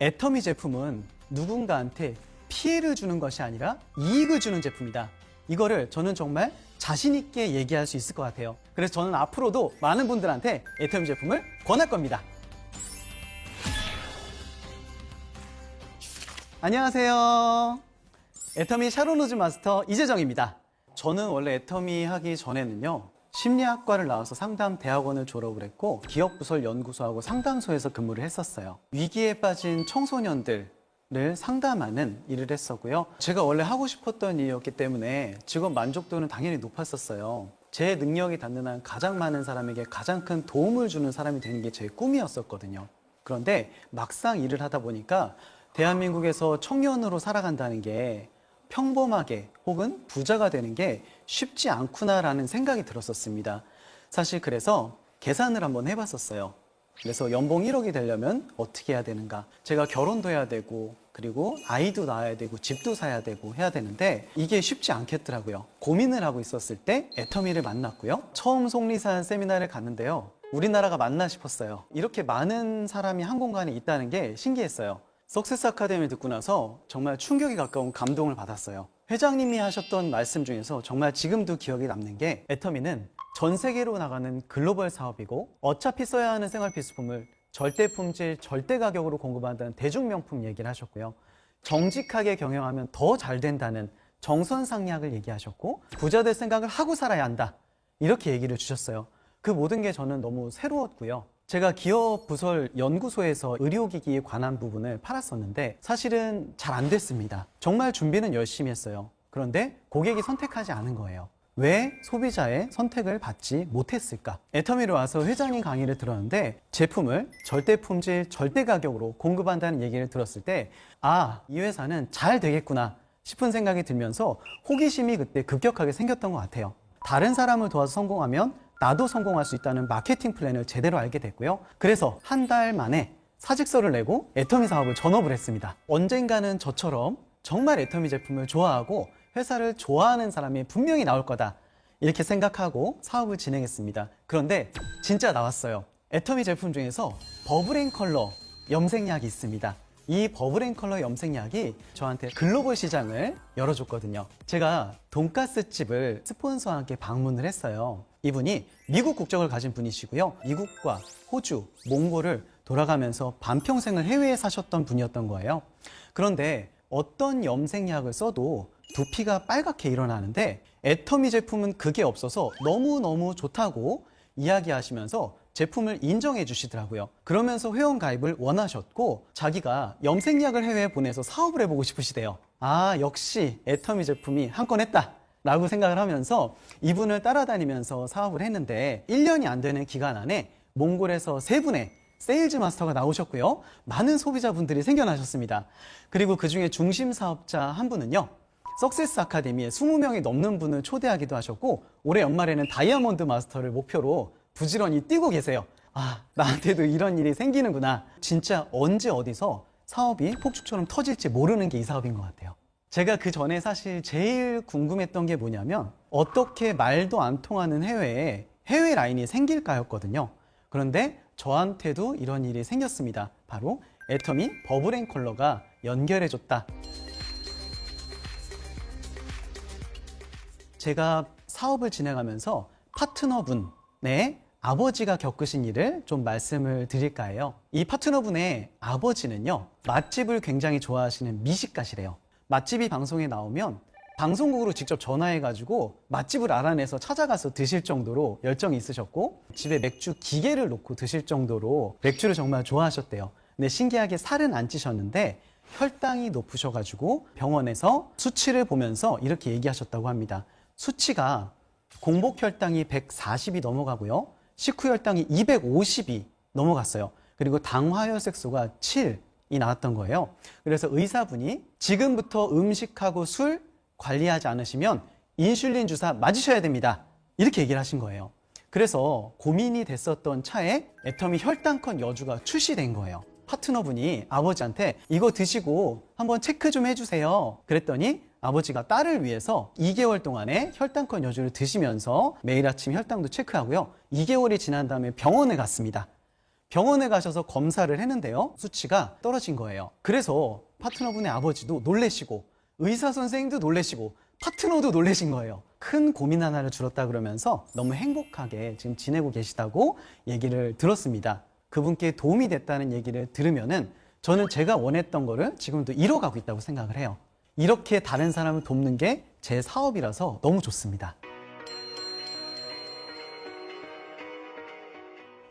애터미 제품은 누군가한테 피해를 주는 것이 아니라 이익을 주는 제품이다. 이거를 저는 정말 자신 있게 얘기할 수 있을 것 같아요. 그래서 저는 앞으로도 많은 분들한테 애터미 제품을 권할 겁니다. 안녕하세요. 애터미 샤론로즈 마스터 이재정입니다. 저는 원래 애터미 하기 전에는요, 심리학과를 나와서 상담 대학원을 졸업을 했고 기업부설 연구소하고 상담소에서 근무를 했었어요. 위기에 빠진 청소년들을 상담하는 일을 했었고요. 제가 원래 하고 싶었던 일이었기 때문에 직업 만족도는 당연히 높았었어요. 제 능력이 닿는 한 가장 많은 사람에게 가장 큰 도움을 주는 사람이 되는 게 제 꿈이었었거든요. 그런데 막상 일을 하다 보니까 대한민국에서 청년으로 살아간다는 게 평범하게 혹은 부자가 되는 게 쉽지 않구나라는 생각이 들었었습니다. 사실 그래서 계산을 한번 해봤었어요. 그래서 연봉 1억이 되려면 어떻게 해야 되는가? 제가 결혼도 해야 되고 그리고 아이도 낳아야 되고 집도 사야 되고 해야 되는데 이게 쉽지 않겠더라고요. 고민을 하고 있었을 때 애터미를 만났고요. 처음 속리산 세미나를 갔는데요. 우리나라가 맞나 싶었어요. 이렇게 많은 사람이 한 공간에 있다는 게 신기했어요. 석세스 아카데미를 듣고 나서 정말 충격에 가까운 감동을 받았어요. 회장님이 하셨던 말씀 중에서 정말 지금도 기억에 남는 게 애터미는 전 세계로 나가는 글로벌 사업이고 어차피 써야 하는 생활 필수품을 절대 품질, 절대 가격으로 공급한다는 대중명품 얘기를 하셨고요. 정직하게 경영하면 더 잘 된다는 정선상약을 얘기하셨고 부자 될 생각을 하고 살아야 한다. 이렇게 얘기를 주셨어요. 그 모든 게 저는 너무 새로웠고요. 제가 기업 부설 연구소에서 의료기기에 관한 부분을 팔았었는데 사실은 잘 안 됐습니다. 정말 준비는 열심히 했어요. 그런데 고객이 선택하지 않은 거예요. 왜 소비자의 선택을 받지 못했을까? 애터미로 와서 회장님 강의를 들었는데 제품을 절대 품질, 절대 가격으로 공급한다는 얘기를 들었을 때 아, 이 회사는 잘 되겠구나 싶은 생각이 들면서 호기심이 그때 급격하게 생겼던 것 같아요. 다른 사람을 도와서 성공하면 나도 성공할 수 있다는 마케팅 플랜을 제대로 알게 됐고요. 그래서 한 달 만에 사직서를 내고 애터미 사업을 전업을 했습니다. 언젠가는 저처럼 정말 애터미 제품을 좋아하고 회사를 좋아하는 사람이 분명히 나올 거다. 이렇게 생각하고 사업을 진행했습니다. 그런데 진짜 나왔어요. 애터미 제품 중에서 버블앤컬러 염색약이 있습니다. 이 버블앤컬러 염색약이 저한테 글로벌 시장을 열어줬거든요. 제가 돈가스 집을 스폰서와 함께 방문을 했어요. 이분이 미국 국적을 가진 분이시고요. 미국과 호주, 몽골을 돌아가면서 반평생을 해외에 사셨던 분이었던 거예요. 그런데 어떤 염색약을 써도 두피가 빨갛게 일어나는데 애터미 제품은 그게 없어서 너무너무 좋다고 이야기하시면서 제품을 인정해 주시더라고요. 그러면서 회원 가입을 원하셨고 자기가 염색약을 해외에 보내서 사업을 해보고 싶으시대요. 아, 역시 애터미 제품이 한 건 했다 라고 생각을 하면서 이분을 따라다니면서 사업을 했는데 1년이 안 되는 기간 안에 몽골에서 3분의 세일즈 마스터가 나오셨고요. 많은 소비자분들이 생겨나셨습니다. 그리고 그 중에 중심 사업자 한 분은요. 석세스 아카데미에 20명이 넘는 분을 초대하기도 하셨고 올해 연말에는 다이아몬드 마스터를 목표로 부지런히 뛰고 계세요. 아, 나한테도 이런 일이 생기는구나. 진짜 언제 어디서 사업이 폭죽처럼 터질지 모르는 게 이 사업인 것 같아요. 제가 그 전에 사실 제일 궁금했던 게 뭐냐면 어떻게 말도 안 통하는 해외에 해외 라인이 생길까였거든요. 그런데 저한테도 이런 일이 생겼습니다. 바로 애터미 버블앤컬러가 연결해줬다. 제가 사업을 진행하면서 파트너분의 아버지가 겪으신 일을 좀 말씀을 드릴까 해요. 이 파트너분의 아버지는요, 맛집을 굉장히 좋아하시는 미식가시래요. 맛집이 방송에 나오면 방송국으로 직접 전화해가지고 맛집을 알아내서 찾아가서 드실 정도로 열정이 있으셨고 집에 맥주 기계를 놓고 드실 정도로 맥주를 정말 좋아하셨대요. 근데 신기하게 살은 안 찌셨는데 혈당이 높으셔가지고 병원에서 수치를 보면서 이렇게 얘기하셨다고 합니다. 수치가 공복 혈당이 140이 넘어가고요. 식후 혈당이 250이 넘어갔어요. 그리고 당화혈색소가 7이 나왔던 거예요. 그래서 의사분이 지금부터 음식하고 술 관리하지 않으시면 인슐린 주사 맞으셔야 됩니다. 이렇게 얘기를 하신 거예요. 그래서 고민이 됐었던 차에 애터미 혈당컨 여주가 출시된 거예요. 파트너분이 아버지한테 이거 드시고 한번 체크 좀 해주세요. 그랬더니 아버지가 딸을 위해서 2개월 동안의 혈당컨 여주를 드시면서 매일 아침 혈당도 체크하고요. 2개월이 지난 다음에 병원에 갔습니다. 병원에 가셔서 검사를 했는데요. 수치가 떨어진 거예요. 그래서 파트너분의 아버지도 놀래시고 의사 선생님도 놀래시고 파트너도 놀래신 거예요. 큰 고민 하나를 줄었다 그러면서 너무 행복하게 지금 지내고 계시다고 얘기를 들었습니다. 그분께 도움이 됐다는 얘기를 들으면은 저는 제가 원했던 거를 지금도 이뤄가고 있다고 생각을 해요. 이렇게 다른 사람을 돕는 게 제 사업이라서 너무 좋습니다.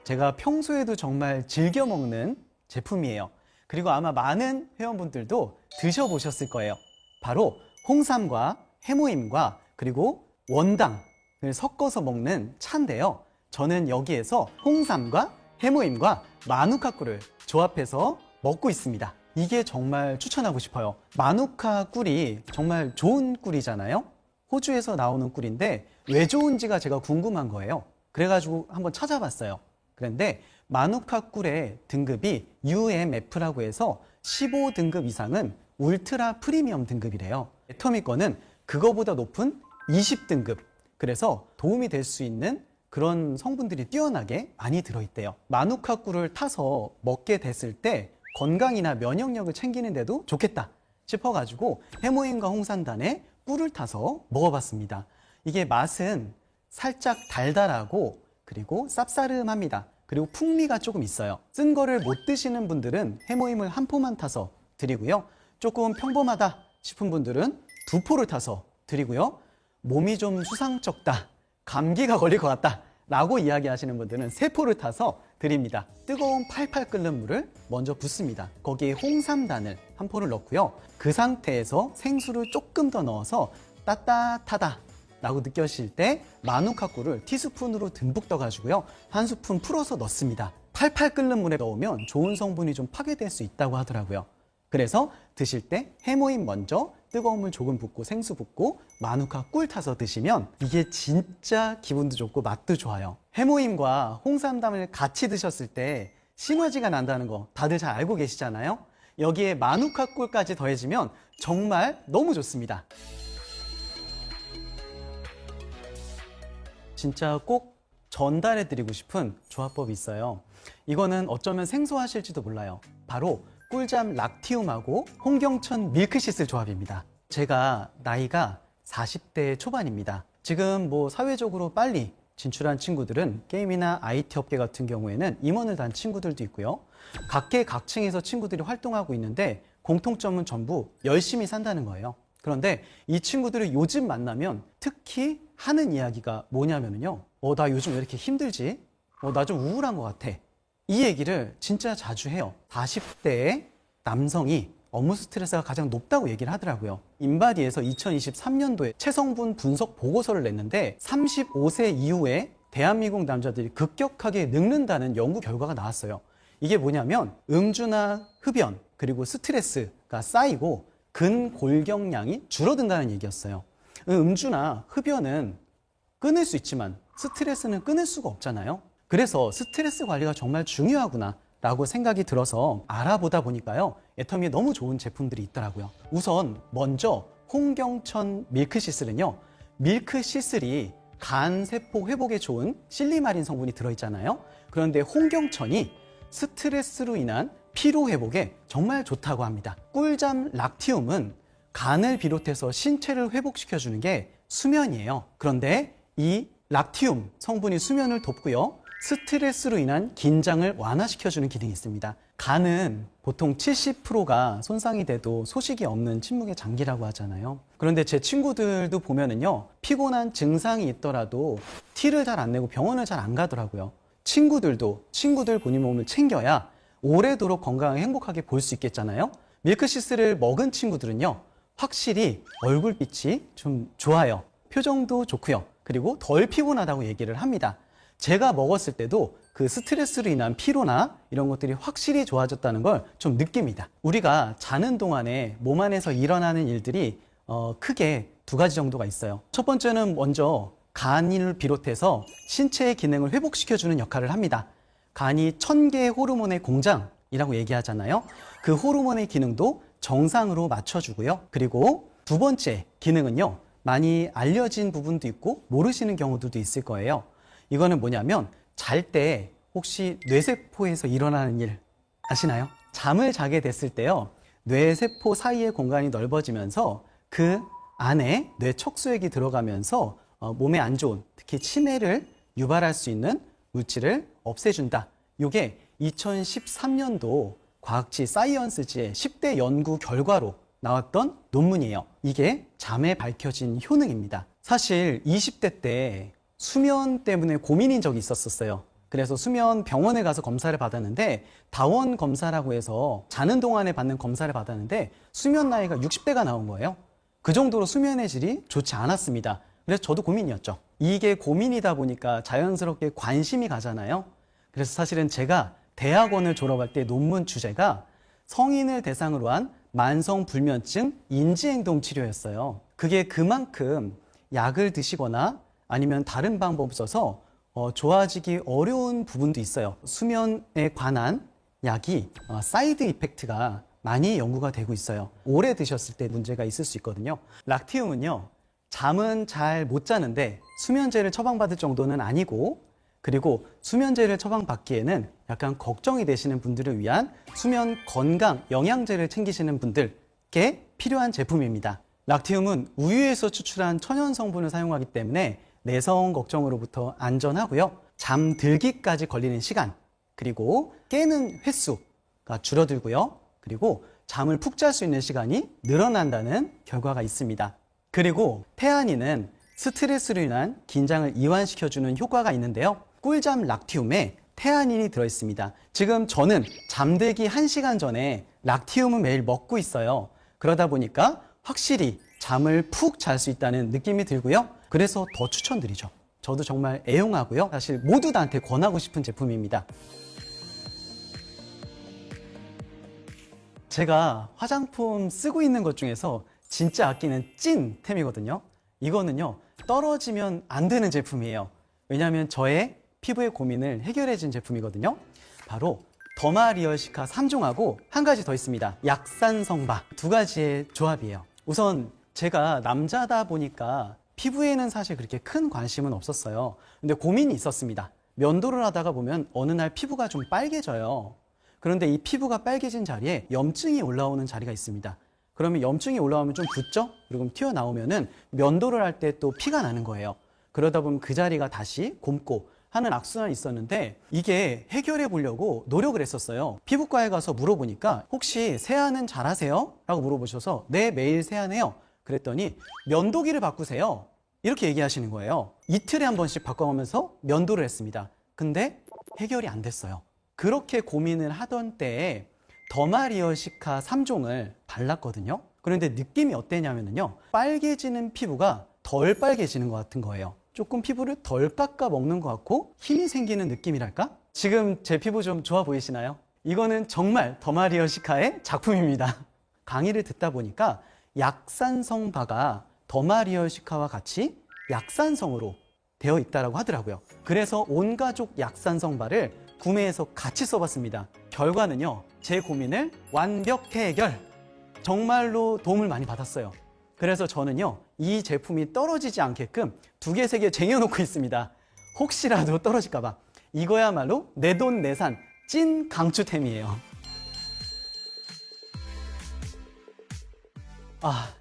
제가 평소에도 정말 즐겨 먹는 제품이에요. 그리고 아마 많은 회원분들도 드셔보셨을 거예요. 바로 홍삼과 해모임과 그리고 원당을 섞어서 먹는 차인데요. 저는 여기에서 홍삼과 해모임과 마누카 꿀을 조합해서 먹고 있습니다. 이게 정말 추천하고 싶어요. 마누카 꿀이 정말 좋은 꿀이잖아요. 호주에서 나오는 꿀인데 왜 좋은지가 제가 궁금한 거예요. 그래가지고 한번 찾아봤어요. 그런데 마누카 꿀의 등급이 UMF라고 해서 15등급 이상은 울트라 프리미엄 등급이래요. 애터미 거는 그거보다 높은 20등급. 그래서 도움이 될 수 있는 그런 성분들이 뛰어나게 많이 들어있대요. 마누카 꿀을 타서 먹게 됐을 때 건강이나 면역력을 챙기는데도 좋겠다 싶어가지고 해모임과 홍삼단에 꿀을 타서 먹어봤습니다. 이게 맛은 살짝 달달하고 그리고 쌉싸름합니다. 그리고 풍미가 조금 있어요. 쓴 거를 못 드시는 분들은 해모임을 한 포만 타서 드리고요. 조금 평범하다 싶은 분들은 2포를 타서 드리고요. 몸이 좀 수상쩍다, 감기가 걸릴 것 같다 라고 이야기하시는 분들은 3포를 타서 드립니다. 뜨거운 팔팔 끓는 물을 먼저 붓습니다. 거기에 홍삼단을 한 포를 넣고요. 그 상태에서 생수를 조금 더 넣어서 따뜻하다 라고 느껴질 때 마누카 꿀을 티스푼으로 듬뿍 떠가지고요. 한 스푼 풀어서 넣습니다. 팔팔 끓는 물에 넣으면 좋은 성분이 좀 파괴될 수 있다고 하더라고요. 그래서 드실 때 해모임 먼저 뜨거운 물 조금 붓고 생수 붓고 마누카 꿀 타서 드시면 이게 진짜 기분도 좋고 맛도 좋아요. 해모임과 홍삼담을 같이 드셨을 때 시너지가 난다는 거 다들 잘 알고 계시잖아요. 여기에 마누카 꿀까지 더해지면 정말 너무 좋습니다. 진짜 꼭 전달해 드리고 싶은 조합법이 있어요. 이거는 어쩌면 생소하실지도 몰라요. 바로 꿀잠 락티움하고 홍경천 밀크시슬 조합입니다. 제가 나이가 40대 초반입니다. 지금 사회적으로 빨리 진출한 친구들은 게임이나 IT 업계 같은 경우에는 임원을 단 친구들도 있고요. 각계각층에서 친구들이 활동하고 있는데 공통점은 전부 열심히 산다는 거예요. 그런데 이 친구들을 요즘 만나면 특히 하는 이야기가 뭐냐면요. 나 요즘 왜 이렇게 힘들지? 나 좀 우울한 것 같아. 이 얘기를 진짜 자주 해요. 40대의 남성이 업무 스트레스가 가장 높다고 얘기를 하더라고요. 인바디에서 2023년도에 체성분 분석 보고서를 냈는데 35세 이후에 대한민국 남자들이 급격하게 늙는다는 연구 결과가 나왔어요. 이게 뭐냐면 음주나 흡연 그리고 스트레스가 쌓이고 근골격량이 줄어든다는 얘기였어요. 음주나 흡연은 끊을 수 있지만 스트레스는 끊을 수가 없잖아요. 그래서 스트레스 관리가 정말 중요하구나 라고 생각이 들어서 알아보다 보니까요. 애터미에 너무 좋은 제품들이 있더라고요. 우선 먼저 홍경천 밀크시슬은요. 밀크시슬이 간세포 회복에 좋은 실리마린 성분이 들어있잖아요. 그런데 홍경천이 스트레스로 인한 피로 회복에 정말 좋다고 합니다. 꿀잠 락티움은 간을 비롯해서 신체를 회복시켜주는 게 수면이에요. 그런데 이 락티움 성분이 수면을 돕고요. 스트레스로 인한 긴장을 완화시켜주는 기능이 있습니다. 간은 보통 70%가 손상이 돼도 소식이 없는 침묵의 장기라고 하잖아요. 그런데 제 친구들도 보면은요, 피곤한 증상이 있더라도 티를 잘 안 내고 병원을 잘 안 가더라고요. 친구들 본인 몸을 챙겨야 오래도록 건강하게 행복하게 볼 수 있겠잖아요. 밀크시스를 먹은 친구들은요, 확실히 얼굴빛이 좀 좋아요. 표정도 좋고요. 그리고 덜 피곤하다고 얘기를 합니다. 제가 먹었을 때도 그 스트레스로 인한 피로나 이런 것들이 확실히 좋아졌다는 걸 좀 느낍니다. 우리가 자는 동안에 몸 안에서 일어나는 일들이 크게 2가지 정도가 있어요. 첫 번째는 먼저 간을 비롯해서 신체의 기능을 회복시켜주는 역할을 합니다. 간이 1000개의 호르몬의 공장이라고 얘기하잖아요. 그 호르몬의 기능도 정상으로 맞춰주고요. 그리고 2번째 기능은요, 많이 알려진 부분도 있고 모르시는 경우들도 있을 거예요. 이거는 뭐냐면 잘 때 혹시 뇌세포에서 일어나는 일 아시나요? 잠을 자게 됐을 때요, 뇌세포 사이의 공간이 넓어지면서 그 안에 뇌 척수액이 들어가면서 몸에 안 좋은, 특히 치매를 유발할 수 있는 물질을 없애준다. 이게 2013년도 과학지 사이언스지의 10대 연구 결과로 나왔던 논문이에요. 이게 잠에 밝혀진 효능입니다. 사실 20대 때 수면 때문에 고민인 적이 있었어요. 그래서 수면 병원에 가서 검사를 받았는데, 다원 검사라고 해서 자는 동안에 받는 검사를 받았는데 수면 나이가 60대가 나온 거예요. 그 정도로 수면의 질이 좋지 않았습니다. 그래서 저도 고민이었죠. 이게 고민이다 보니까 자연스럽게 관심이 가잖아요. 그래서 사실은 제가 대학원을 졸업할 때 논문 주제가 성인을 대상으로 한 만성불면증 인지행동 치료였어요. 그게 그만큼 약을 드시거나 아니면 다른 방법을 써서 좋아지기 어려운 부분도 있어요. 수면에 관한 약이 사이드 이펙트가 많이 연구가 되고 있어요. 오래 드셨을 때 문제가 있을 수 있거든요. 락티움은요, 잠은 잘 못 자는데 수면제를 처방받을 정도는 아니고, 그리고 수면제를 처방받기에는 약간 걱정이 되시는 분들을 위한 수면 건강 영양제를 챙기시는 분들께 필요한 제품입니다. 락티움은 우유에서 추출한 천연 성분을 사용하기 때문에 내성 걱정으로부터 안전하고요. 잠들기까지 걸리는 시간, 그리고 깨는 횟수가 줄어들고요. 그리고 잠을 푹 잘 수 있는 시간이 늘어난다는 결과가 있습니다. 그리고 태아닌은 스트레스로 인한 긴장을 이완시켜주는 효과가 있는데요. 꿀잠 락티움에 태아닌이 들어있습니다. 지금 저는 잠들기 1시간 전에 락티움을 매일 먹고 있어요. 그러다 보니까 확실히 잠을 푹 잘 수 있다는 느낌이 들고요. 그래서 더 추천드리죠. 저도 정말 애용하고요. 사실 모두 다한테 권하고 싶은 제품입니다. 제가 화장품 쓰고 있는 것 중에서 진짜 아끼는 찐템이거든요. 이거는요, 떨어지면 안 되는 제품이에요. 왜냐하면 저의 피부의 고민을 해결해 준 제품이거든요. 바로 더마리얼시카 3종하고 한 가지 더 있습니다. 약산성바, 두 가지의 조합이에요. 우선 제가 남자다 보니까 피부에는 사실 그렇게 큰 관심은 없었어요. 근데 고민이 있었습니다. 면도를 하다가 보면 어느 날 피부가 좀 빨개져요. 그런데 이 피부가 빨개진 자리에 염증이 올라오는 자리가 있습니다. 그러면 염증이 올라오면 좀 붓죠? 그리고 튀어나오면은 면도를 할 때 또 피가 나는 거예요. 그러다 보면 그 자리가 다시 곪고 하는 악순환이 있었는데, 이게 해결해 보려고 노력을 했었어요. 피부과에 가서 물어보니까 혹시 세안은 잘 하세요? 라고 물어보셔서 네, 매일 세안해요. 그랬더니 면도기를 바꾸세요. 이렇게 얘기하시는 거예요. 이틀에 한 번씩 바꿔가면서 면도를 했습니다. 근데 해결이 안 됐어요. 그렇게 고민을 하던 때에 더마리얼시카 3종을 발랐거든요. 그런데 느낌이 어땠냐면요, 빨개지는 피부가 덜 빨개지는 것 같은 거예요. 조금 피부를 덜 깎아 먹는 것 같고 힘이 생기는 느낌이랄까? 지금 제 피부 좀 좋아 보이시나요? 이거는 정말 더마리얼시카의 작품입니다. 강의를 듣다 보니까 약산성바가 더마리얼시카와 같이 약산성으로 되어 있다고 하더라고요. 그래서 온 가족 약산성바를 구매해서 같이 써봤습니다. 결과는요, 제 고민을 완벽 해결! 정말로 도움을 많이 받았어요. 그래서 저는요, 이 제품이 떨어지지 않게끔 2개, 3개 쟁여놓고 있습니다. 혹시라도 떨어질까봐. 이거야말로 내돈 내산 찐 강추템이에요.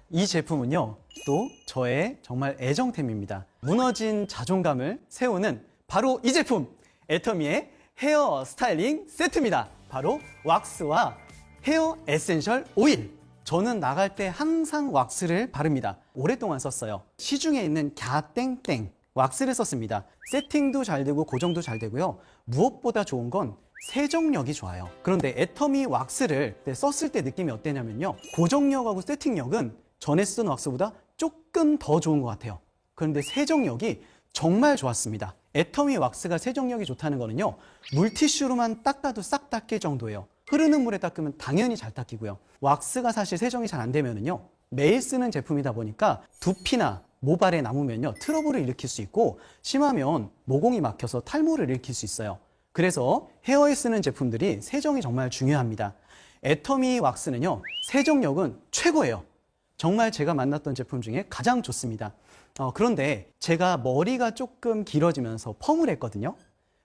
이 제품은요, 또 저의 정말 애정템입니다. 무너진 자존감을 세우는 바로 이 제품! 애터미의 헤어 스타일링 세트입니다. 바로 왁스와 헤어 에센셜 오일. 저는 나갈 때 항상 왁스를 바릅니다. 오랫동안 썼어요. 시중에 있는 갸땡땡 왁스를 썼습니다. 세팅도 잘 되고 고정도 잘 되고요. 무엇보다 좋은 건 세정력이 좋아요. 그런데 애터미 왁스를 썼을 때 느낌이 어땠냐면요, 고정력하고 세팅력은 전에 쓰던 왁스보다 조금 더 좋은 것 같아요. 그런데 세정력이 정말 좋았습니다. 애터미 왁스가 세정력이 좋다는 거는요, 물티슈로만 닦아도 싹 닦일 정도예요. 흐르는 물에 닦으면 당연히 잘 닦이고요. 왁스가 사실 세정이 잘 안 되면은요, 매일 쓰는 제품이다 보니까 두피나 모발에 남으면요, 트러블을 일으킬 수 있고, 심하면 모공이 막혀서 탈모를 일으킬 수 있어요. 그래서 헤어에 쓰는 제품들이 세정이 정말 중요합니다. 애터미 왁스는요, 세정력은 최고예요. 정말 제가 만났던 제품 중에 가장 좋습니다. 그런데 제가 머리가 조금 길어지면서 펌을 했거든요.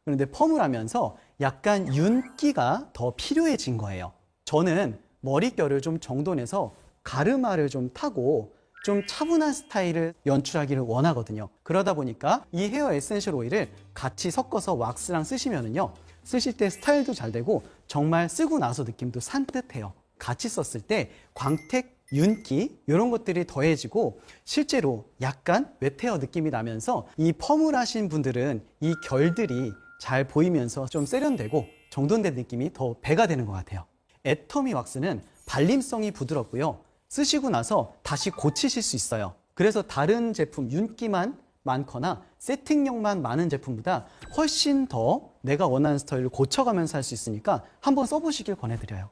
그런데 펌을 하면서 약간 윤기가 더 필요해진 거예요. 저는 머릿결을 좀 정돈해서 가르마를 좀 타고 좀 차분한 스타일을 연출하기를 원하거든요. 그러다 보니까 이 헤어 에센셜 오일을 같이 섞어서 왁스랑 쓰시면은요, 쓰실 때 스타일도 잘 되고 정말 쓰고 나서 느낌도 산뜻해요. 같이 썼을 때 광택, 윤기 이런 것들이 더해지고 실제로 약간 웨트헤어 느낌이 나면서 이 펌을 하신 분들은 이 결들이 잘 보이면서 좀 세련되고 정돈된 느낌이 더 배가 되는 것 같아요. 애터미 왁스는 발림성이 부드럽고요. 쓰시고 나서 다시 고치실 수 있어요. 그래서 다른 제품 윤기만 많거나 세팅력만 많은 제품보다 훨씬 더 내가 원하는 스타일을 고쳐가면서 할 수 있으니까 한번 써보시길 권해드려요.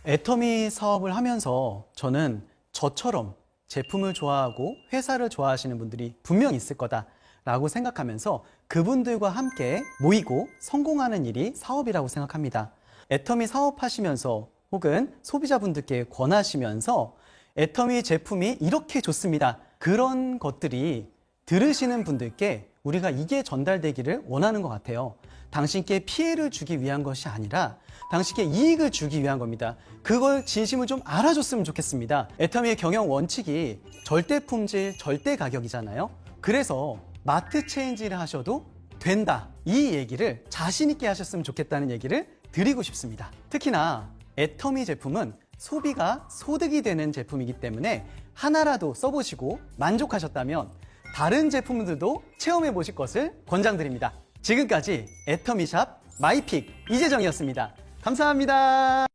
애터미 사업을 하면서 저는 저처럼 제품을 좋아하고 회사를 좋아하시는 분들이 분명 있을 거다라고 생각하면서 그분들과 함께 모이고 성공하는 일이 사업이라고 생각합니다. 애터미 사업하시면서 혹은 소비자분들께 권하시면서 애터미 제품이 이렇게 좋습니다. 그런 것들이 들으시는 분들께 우리가 이게 전달되기를 원하는 것 같아요. 당신께 피해를 주기 위한 것이 아니라 당신께 이익을 주기 위한 겁니다. 그걸 진심을 좀 알아줬으면 좋겠습니다. 애터미의 경영 원칙이 절대 품질, 절대 가격이잖아요. 그래서 마트 체인지를 하셔도 된다. 이 얘기를 자신 있게 하셨으면 좋겠다는 얘기를 드리고 싶습니다. 특히나 애터미 제품은 소비가 소득이 되는 제품이기 때문에 하나라도 써보시고 만족하셨다면 다른 제품들도 체험해 보실 것을 권장드립니다. 지금까지 애터미샵 마이픽 이재정이었습니다. 감사합니다.